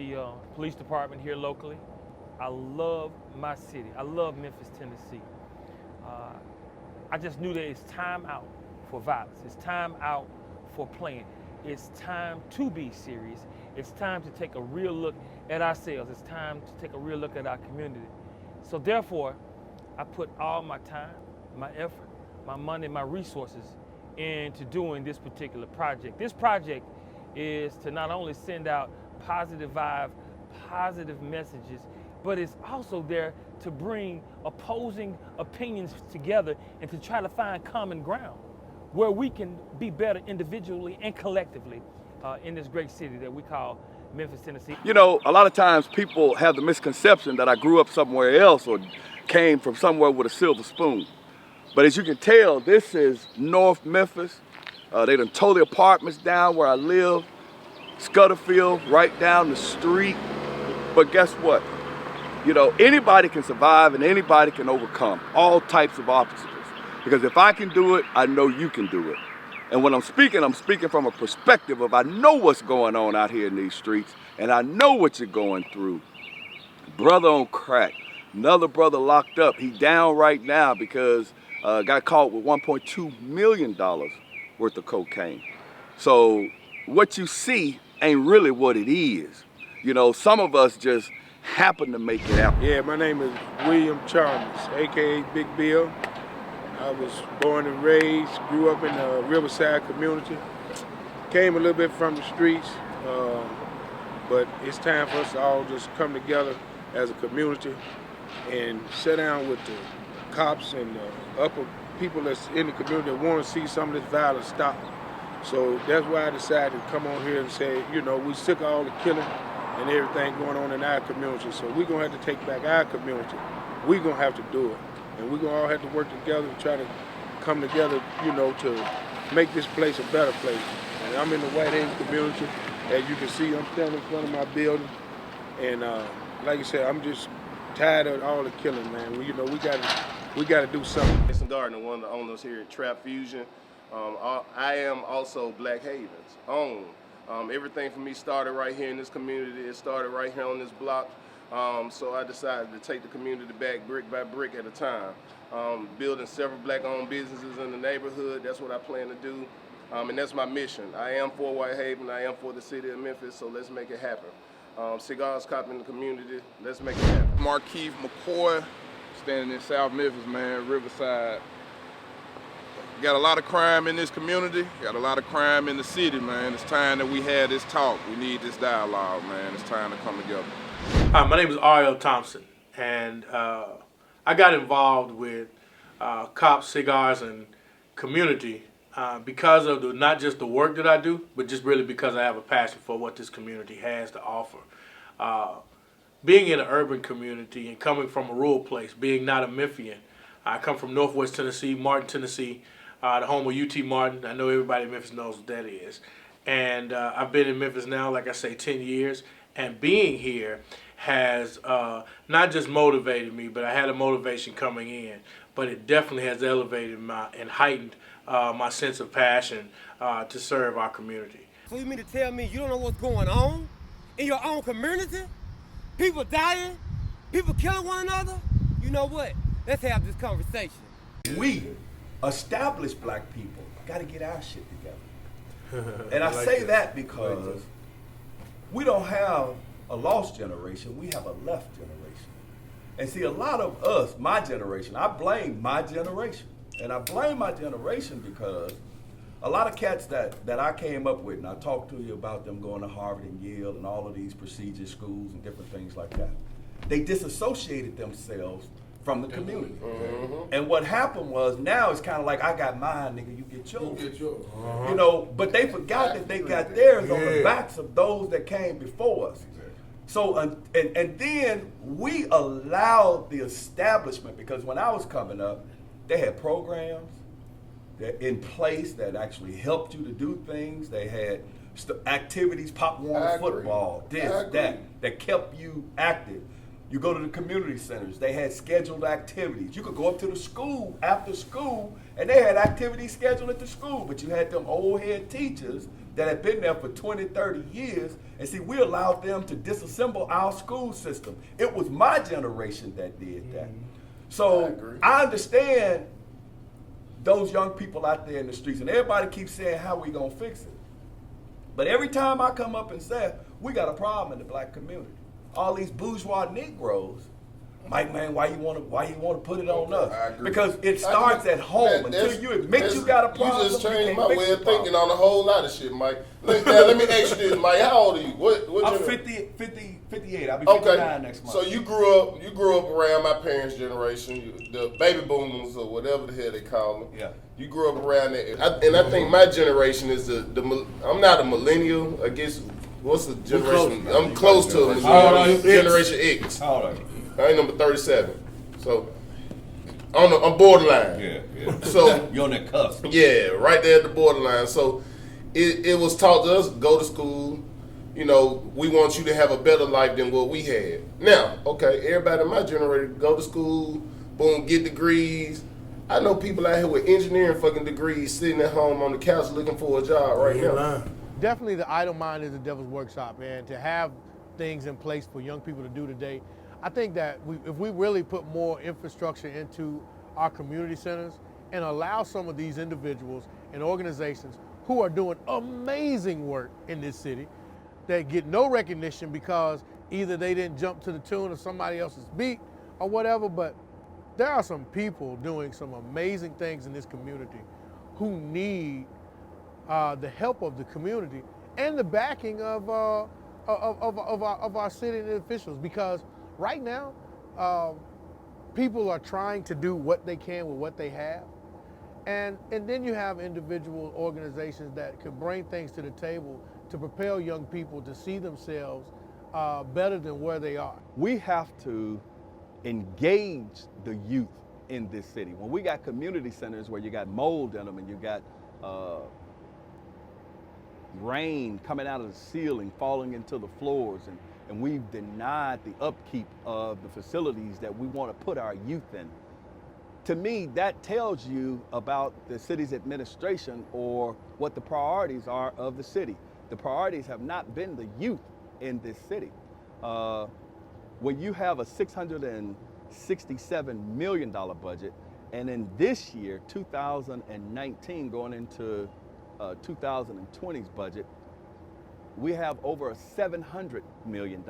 the police department here locally. I love my city. I love Memphis, Tennessee. I just knew that it's time out for violence. It's time out for playing. It's time to be serious. It's time to take a real look at ourselves. It's time to take a real look at our community. So therefore, I put all my time, my effort, my money, my resources into doing this particular project. This project is to not only send out positive vibe, positive messages, but it's also there to bring opposing opinions together and to try to find common ground where we can be better individually and collectively in this great city that we call Memphis, Tennessee. You know, a lot of times people have the misconception that I grew up somewhere else or came from somewhere with a silver spoon. But as you can tell, this is North Memphis. They done tore the apartments down where I live. Scudderfield, right down the street. But guess what? You know, anybody can survive and anybody can overcome all types of obstacles. Because if I can do it, I know you can do it. And when I'm speaking from a perspective of I know what's going on out here in these streets and I know what you're going through. Brother on crack, another brother locked up. He down right now because got caught with $1.2 million worth of cocaine. So what you see ain't really what it is. You know, some of us just happen to make it out. Yeah, my name is William Chalmers, aka Big Bill. I was born and raised, grew up in the Riverside community. Came a little bit from the streets, but it's time for us to all just come together as a community and sit down with the cops and the upper people that's in the community that want to see some of this violence stop. So that's why I decided to come on here and say, you know, we sick of all the killing and everything going on in our community. So we're going to have to take back our community. We're going to have to do it. And we're going to all have to work together and try to come together, you know, to make this place a better place. And I'm in the White Haven community. As you can see, I'm standing in front of my building. And like I said, I'm just tired of all the killing, man. You know, we got to do something. Jason Gardner, one of the owners here at Trap Fusion. I am also Black Haven's own. Everything for me started right here in this community. It started right here on this block. So I decided to take the community back brick by brick at a time. Building several Black-owned businesses in the neighborhood. That's what I plan to do. And that's my mission. I am for White Haven. I am for the city of Memphis. So let's make it happen. Cigars Community, community. Let's make it happen. Markeith McCoy, standing in South Memphis, man, Riverside. Got a lot of crime in this community, got a lot of crime in the city, man. It's time that we had this talk. We need this dialogue, man. It's time to come together. Hi, my name is R.L. Thompson, and I got involved with Cops, Cigars, and Community because of not just the work that I do, but just really because I have a passion for what this community has to offer. Being in an urban community and coming from a rural place, being not a Memphian, I come from Northwest Tennessee, Martin, Tennessee, the home of UT Martin. I know everybody in Memphis knows what that is. And I've been in Memphis now, like I say, 10 years. And being here has not just motivated me, but I had a motivation coming in. But it definitely has elevated and heightened my sense of passion to serve our community. So you mean to tell me you don't know what's going on in your own community? People dying? People killing one another? You know what? Let's have this conversation. We, established Black people, got to get our shit together. And I say that because we don't have a lost generation, we have a left generation. And see, a lot of us, my generation, I blame my generation. And I blame my generation because a lot of cats that I came up with, and I talked to you about them going to Harvard and Yale and all of these prestigious schools and different things like that, they disassociated themselves from the community. And what happened was, now it's kind of like, I got mine, nigga, you get yours. You know, but they forgot that they got theirs on the backs of those that came before us. So, and then we allowed the establishment, because when I was coming up, they had programs that in place that actually helped you to do things. They had activities, pop warner football, this, that kept you active. You go to the community centers, they had scheduled activities. You could go up to the school after school, and they had activities scheduled at the school, but you had them old head teachers that had been there for 20, 30 years, and see, we allowed them to disassemble our school system. It was my generation that did that. So I understand those young people out there in the streets, and everybody keeps saying, how we gonna fix it? But every time I come up and say, we got a problem in the black community. All these bourgeois Negroes, Mike, man, why you want to put it on us? Because it starts at home. Until you admit you got a problem, you just changed my way of thinking on a whole lot of shit, Mike. Let me ask you this, Mike. How old are you? I'm 58. I'll be 59 next month. So you grew up around my parents' generation, the baby boomers or whatever the hell they call them. Yeah. You grew up around that, and I think my generation is the. I'm not a millennial. I guess. What's the generation? I'm close to it. Generation X. How old are you? I ain't number 37. So I'm borderline. Yeah. So you're on that cusp. Yeah, right there at the borderline. So it was taught to us, go to school. You know, we want you to have a better life than what we had. Now, okay, everybody in my generation go to school, boom, get degrees. I know people out here with engineering fucking degrees sitting at home on the couch looking for a job right now. Definitely the idle mind is the devil's workshop, and to have things in place for young people to do today, I think that if we really put more infrastructure into our community centers and allow some of these individuals and organizations who are doing amazing work in this city that get no recognition because either they didn't jump to the tune of somebody else's beat or whatever, but there are some people doing some amazing things in this community who need the help of the community and the backing of our city officials, because right now people are trying to do what they can with what they have, and then you have individual organizations that can bring things to the table to propel young people to see themselves better than where they are. We have to engage the youth in this city. When we got community centers where you got mold in them and you got rain coming out of the ceiling, falling into the floors, and we've denied the upkeep of the facilities that we want to put our youth in. To me, that tells you about the city's administration or what the priorities are of the city. The priorities have not been the youth in this city. When you have a $667 million budget, and in this year, 2019, going into 2020's budget, we have over a $700 million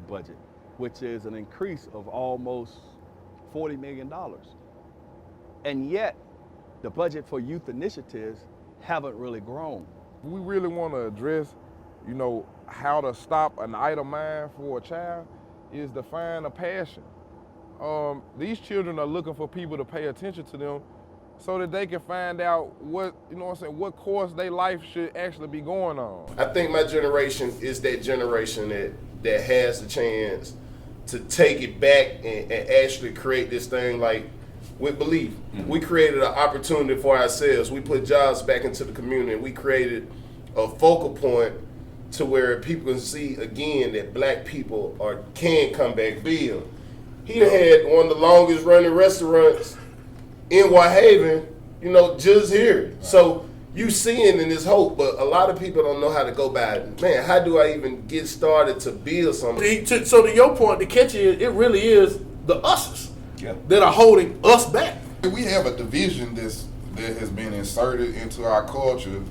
budget, which is an increase of almost $40 million. And yet, the budget for youth initiatives haven't really grown. We really want to address, you know, how to stop an idle mind for a child is to find a passion. These children are looking for people to pay attention to them so that they can find out what, you know what I'm saying, what course their life should actually be going on. I think my generation is that generation that has the chance to take it back and actually create this thing like with belief. Mm-hmm. We created an opportunity for ourselves. We put jobs back into the community. We created a focal point to where people can see again that black people can come back. Bill, he had one of the longest running restaurants in White Haven, you know, just here. Right. So you seeing in this hope, but a lot of people don't know how to go about it. Man, how do I even get started to build something? So to your point, the catch is, it really is the us's that are holding us back. We have a division that has been inserted into our culture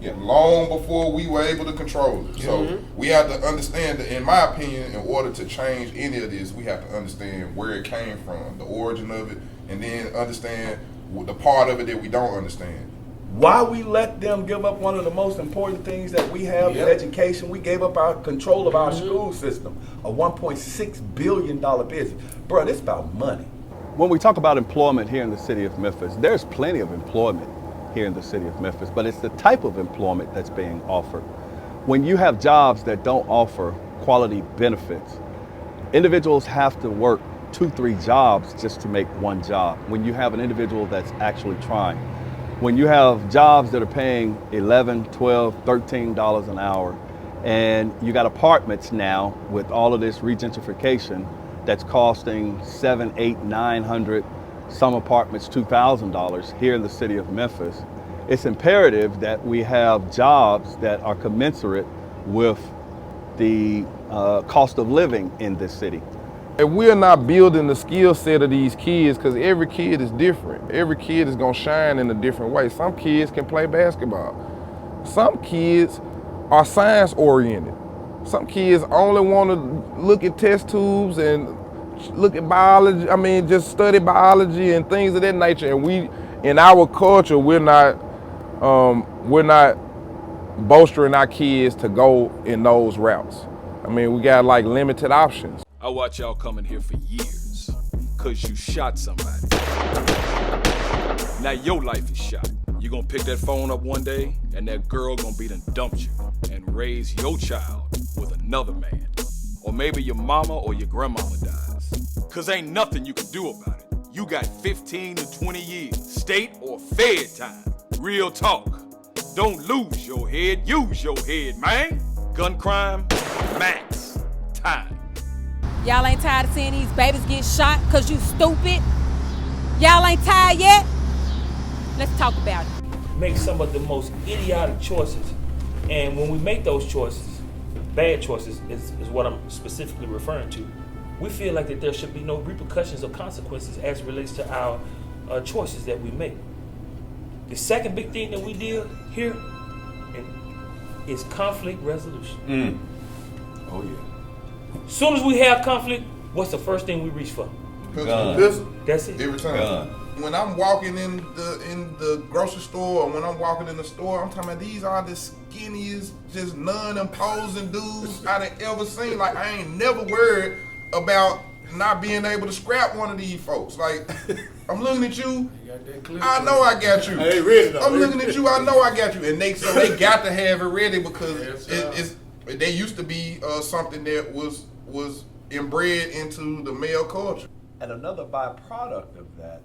long before we were able to control it. So we have to understand that, in my opinion, in order to change any of this, we have to understand where it came from, the origin of it, and then understand the part of it that we don't understand. Why we let them give up one of the most important things that we have in education? We gave up our control of our school system, a $1.6 billion business. Bro, this about money. When we talk about employment here in the city of Memphis, there's plenty of employment here in the city of Memphis, but it's the type of employment that's being offered. When you have jobs that don't offer quality benefits, individuals have to work 2-3 jobs just to make one job. When you have an individual that's actually trying. When you have jobs that are paying $11, $12, $13 an hour, and you got apartments now with all of this regentrification that's costing $700, $800, $900, some apartments $2,000 here in the city of Memphis, it's imperative that we have jobs that are commensurate with the cost of living in this city. And we're not building the skill set of these kids, because every kid is different. Every kid is gonna shine in a different way. Some kids can play basketball. Some kids are science oriented. Some kids only wanna look at test tubes and look at biology, just study biology and things of that nature. And we, in our culture, we're not bolstering our kids to go in those routes. We got like limited options. I watch y'all coming here for years, cause you shot somebody. Now your life is shot. You gonna pick that phone up one day, and that girl gonna be done dumped you and raise your child with another man. Or maybe your mama or your grandmama dies. Cause ain't nothing you can do about it. You got 15 to 20 years, state or fed time. Real talk. Don't lose your head, use your head, man. Gun crime, max time. Y'all ain't tired of seeing these babies get shot because you stupid? Y'all ain't tired yet? Let's talk about it. Make some of the most idiotic choices. And when we make those choices, bad choices is what I'm specifically referring to, we feel like that there should be no repercussions or consequences as it relates to our choices that we make. The second big thing that we deal here is conflict resolution. Oh yeah. As soon as we have conflict, what's the first thing we reach for? Pistol. That's it. Every time. Gun. When I'm walking in the grocery store, or when I'm walking in the store, I'm talking about these are the skinniest, just non-imposing dudes I done ever seen. Like, I ain't never worried about not being able to scrap one of these folks. Like, I'm looking at you, I know I got you. Hey, ready though. I'm looking at you, I know I got you. And they got to have it ready, because they used to be something that was inbred into the male culture. And another byproduct of that,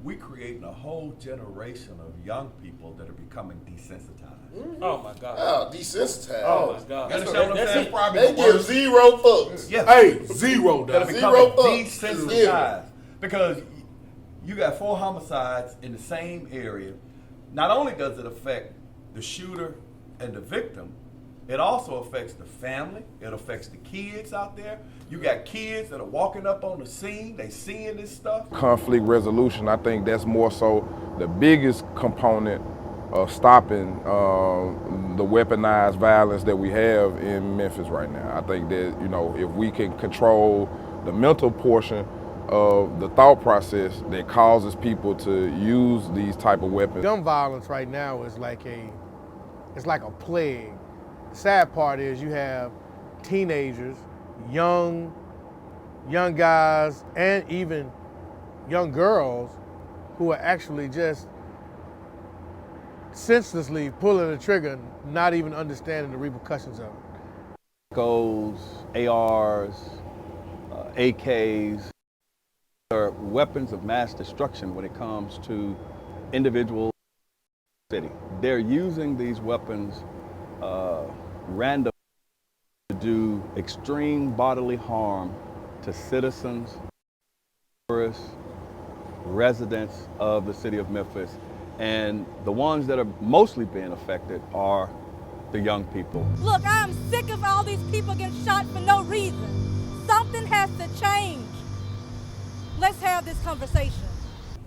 we creating a whole generation of young people that are becoming desensitized. Oh my God. Oh, desensitized. Oh my God. That's probably They the give worst. zero fucks. Yeah. Hey, zero That are dollars. becoming Zero fucks. desensitized. Because you got 4 homicides in the same area. Not only does it affect the shooter and the victim, it also affects the family. It affects the kids out there. You got kids that are walking up on the scene. They seeing this stuff. Conflict resolution, I think that's more so the biggest component of stopping the weaponized violence that we have in Memphis right now. I think that, if we can control the mental portion of the thought process that causes people to use these type of weapons. Gun violence right now is like a plague. The sad part is you have teenagers, young guys, and even young girls who are actually just senselessly pulling the trigger, not even understanding the repercussions of it. Goes, ARs, AKs are weapons of mass destruction when it comes to individuals in the city. They're using these weapons randomly to do extreme bodily harm to citizens, tourists, residents of the city of Memphis. And the ones that are mostly being affected are the young people. Look, I'm sick of all these people getting shot for no reason. Something has to change. Let's have this conversation.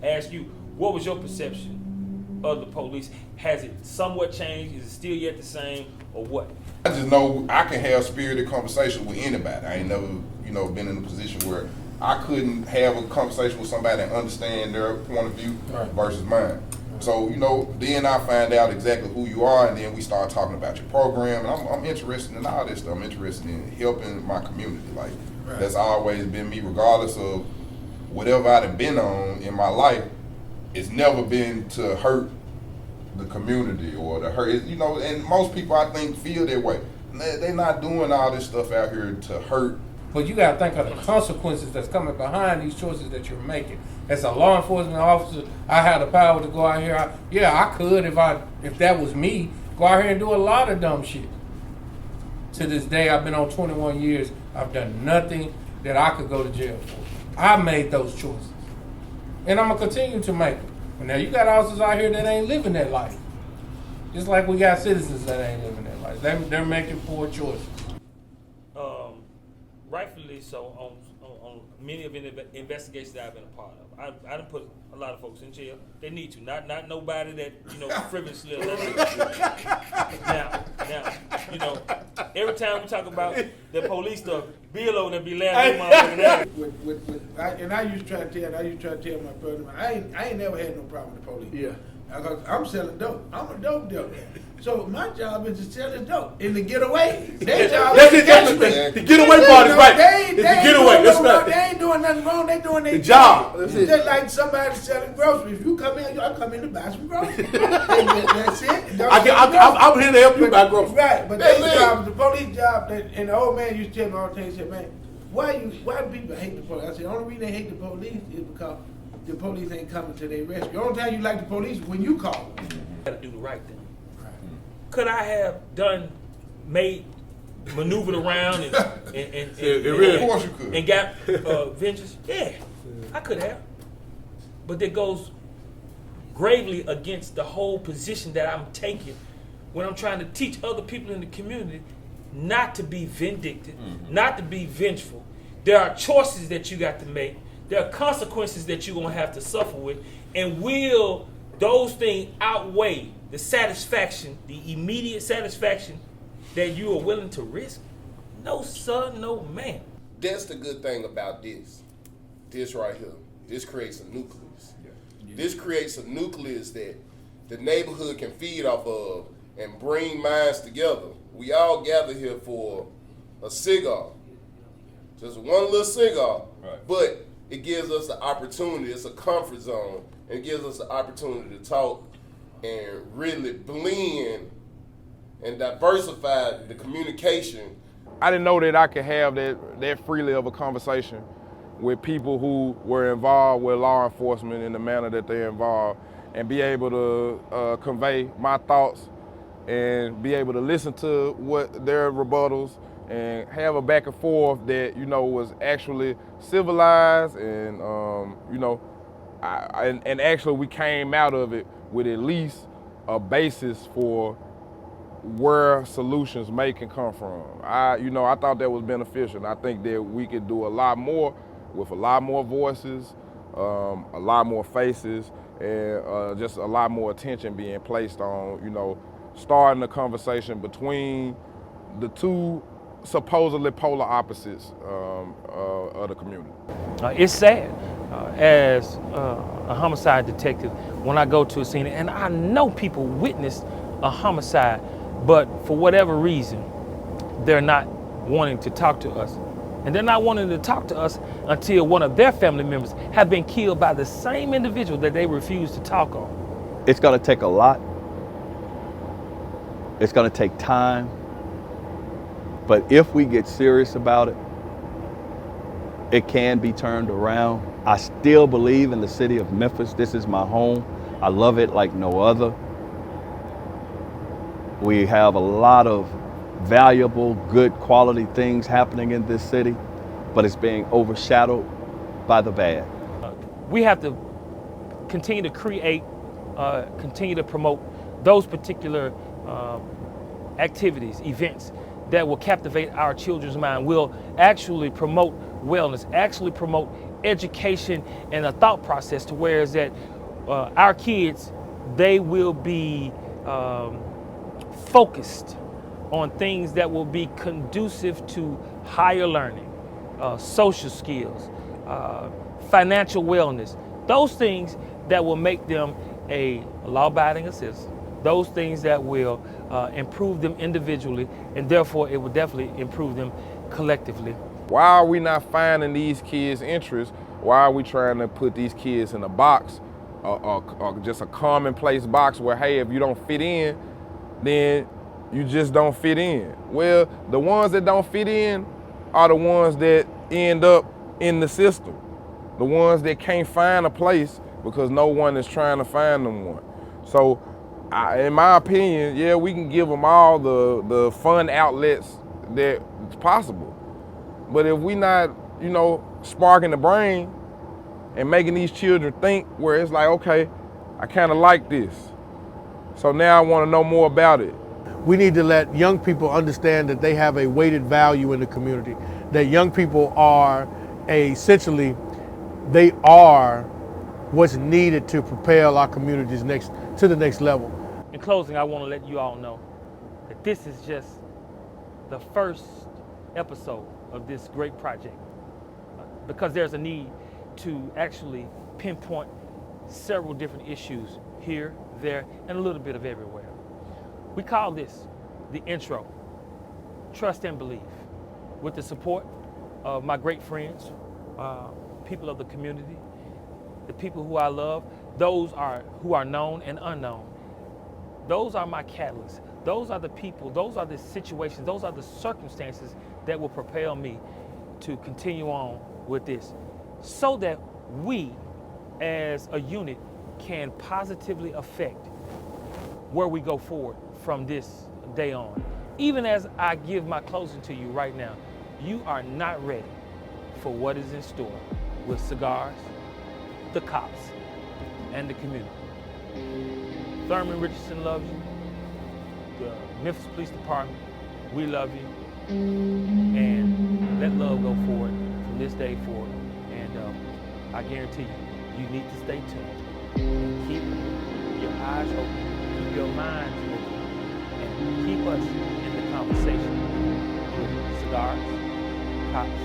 Ask you, what was your perception of the police? Has it somewhat changed? Is it still yet the same, or what? I just know I can have spirited conversation with anybody. I ain't never, been in a position where I couldn't have a conversation with somebody and understand their point of view versus mine. So, then I find out exactly who you are, and then we start talking about your program, and I'm interested in all this stuff. I'm interested in helping my community. That's always been me, regardless of whatever I've been on in my life. It's never been to hurt the community or to hurt, and most people I think feel that way. They're not doing all this stuff out here to hurt. But you gotta think of the consequences that's coming behind these choices that you're making. As a law enforcement officer, I have the power to go out here. I could, if that was me, go out here and do a lot of dumb shit. To this day, I've been on 21 years. I've done nothing that I could go to jail for. I made those choices. And I'm going to continue to make them. But now you got officers out here that ain't living that life. Just like we got citizens that ain't living that life. They're making poor choices. Rightfully so, on many of the investigations that I've been a part of. I done put a lot of folks in jail. They need to. Not nobody that, frivolously. Now, every time we talk about the police stuff, Bill over there be laughing at my And I used to try to tell my brother, I ain't never had no problem with the police. Yeah. Because I'm selling dope. I'm a dope dealer. So my job is to sell the dope and to get away. Their job is to catch me. The getaway part is right. It's the getaway. That's right. They ain't doing nothing wrong. They doing their job. It's just like somebody selling groceries. If you come in, I come in to buy some groceries. That's it. I'm here to help you buy groceries. Right, but their job, the police job, and the old man used to tell me all the time, he said, man, why do people hate the police? I said, the only reason they hate the police is because the police ain't coming to their rescue. The only time you like the police is when you call them. Gotta do the right thing. Could I have maneuvered around and of course you could. And got vengeance? Yeah, I could have. But that goes gravely against the whole position that I'm taking when I'm trying to teach other people in the community not to be vindictive, not to be vengeful. There are choices that you got to make. There are consequences that you're going to have to suffer with. And will those things outweigh the satisfaction, the immediate satisfaction that you are willing to risk? No, sir, no, ma'am. That's the good thing about this. This right here. This creates a nucleus. This creates a nucleus that the neighborhood can feed off of and bring minds together. We all gather here for a cigar. Just one little cigar. Right. But it gives us the opportunity, it's a comfort zone, and it gives us the opportunity to talk and really blend and diversify the communication. I didn't know that I could have that freely of a conversation with people who were involved with law enforcement in the manner that they're involved, and be able to convey my thoughts and be able to listen to what their rebuttals and have a back and forth that, was actually civilized and, and actually we came out of it with at least a basis for where solutions can come from. I thought that was beneficial. I think that we could do a lot more with a lot more voices, a lot more faces, and just a lot more attention being placed on, starting a conversation between the two supposedly polar opposites of the community. It's sad as a homicide detective when I go to a scene, and I know people witnessed a homicide, but for whatever reason, they're not wanting to talk to us. And they're not wanting to talk to us until one of their family members have been killed by the same individual that they refuse to talk on. It's gonna take a lot. It's gonna take time. But if we get serious about it, it can be turned around. I still believe in the city of Memphis. This is my home. I love it like no other. We have a lot of valuable, good quality things happening in this city, but it's being overshadowed by the bad. We have to continue to create, continue to promote those particular activities, events that will captivate our children's mind, will actually promote wellness, actually promote education and a thought process to where is that our kids, they will be focused on things that will be conducive to higher learning, social skills, financial wellness, those things that will make them a law-abiding citizen, those things that will improve them individually, and therefore it will definitely improve them collectively. Why are we not finding these kids' interests? Why are we trying to put these kids in a box, or just a commonplace box where, hey, if you don't fit in, then you just don't fit in? Well, the ones that don't fit in are the ones that end up in the system. The ones that can't find a place because no one is trying to find them one. So, in my opinion, yeah, we can give them all the fun outlets that's possible. But if we not you know, sparking the brain and making these children think where it's like, okay, I kind of like this. So now I want to know more about it. We need to let young people understand that they have a weighted value in the community, that young people are essentially, they are what's needed to propel our communities to the next level. In closing, I want to let you all know that this is just the first episode of this great project, because there's a need to actually pinpoint several different issues here, there, and a little bit of everywhere. We call this the intro, Trust and Believe, with the support of my great friends, people of the community, the people who I love, those who are known and unknown. Those are my catalysts. Those are the people, those are the situations, those are the circumstances that will propel me to continue on with this, so that we as a unit can positively affect where we go forward from this day on. Even as I give my closing to you right now, you are not ready for what is in store with Cigars, the cops, and the community. Thurman Richardson loves you. The Memphis Police Department, we love you. And let love go forward from this day forward. And I guarantee you, you need to stay tuned. Keep your eyes open, keep your minds open, and keep us in the conversation with Cigars, Cops,